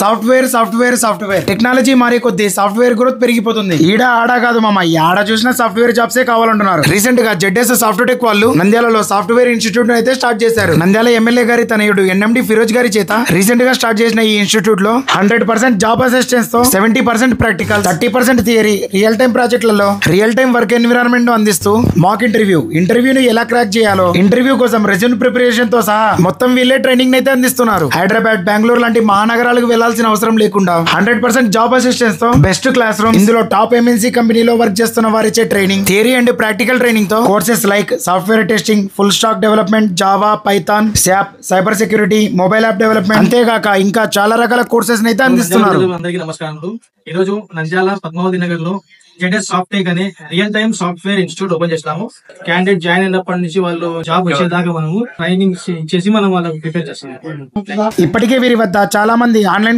Software software software technology మారే కొద్దీ software growth పెరిగిపోతుంది. ఈడ ఆడా కాదు మామ, ఆడ చూసిన సాఫ్ట్వేర్ జాబ్స్ కావాలంటున్నారు. రీసెంట్ గా జెడ్ఎస్ సాఫ్ట్వేర్ టెక్ వాళ్ళు నంద్యాలలో సాఫ్ట్వేర్ ఇన్స్టిట్యూట్ అయితే స్టార్ట్ చేశారు. నంద్యాల ఎమ్మెల్యే గారి తనయుడు ఎన్ఎండి ఫిరోజ్ గారి చేత రీసెంట్ గా స్టార్ట్ చేసిన ఈ ఇన్స్టిట్యూట్ లో 100% జాబ్ అసిస్టెన్స్ తో 70% ప్రాక్టికల్ 30% థియరీ రియల్ టైం ప్రాజెక్టులలో రియల్ టైం వర్క్ ఎన్విరాన్మెంట్ అందిస్తూ మాక్ ఇంటర్వ్యూను ఎలా క్రాక్ చేయాలో ఇంటర్వ్యూ కోసం రెజ్యూమ్ ప్రిపరేషన్ తో సహా మొత్తం వీళ్ళే ట్రైనింగ్ అయితే అందిస్తున్నారు. హైదరాబాద్, బెంగళూరు లాంటి మహానగరాలకు వెళ్లాల్సిన అవసరం లేకుండా 100% జాబ్ అసిస్టెన్స్ తో బెస్ట్ క్లాస్ రూమ్, ఇందులో టాప్ ఎంఎన్సీ కంపెనీలో వర్క్ చేస్తున్న వారిచ్చే training, theory and practical training తో courses like software testing, full stack development, Java, Python, SAP, cyber security, mobile app development, అంతేగాక ఇంకా చాలా రకాల కోర్సెస్ అయితే అందిస్తున్నారు. అందరికీ నమస్కారాలు. ఈ రోజు నంద్యాల పద్మావతి నగర్ లో జెడ్ఎస్ సాఫ్ట్వేర్ అనే real time software institute open చేస్తాము. క్యాండిడేట్ జాయిన్ అయినప్పటి నుంచి వాళ్ళు జాబ్ వచ్చేదాకా మనము ట్రైనింగ్ చేసి మనం వాళ్ళకి ప్రిపేర్ చేస్తాము. ఇప్పటికే వీరి వద్ద చాలా మంది ఆన్లైన్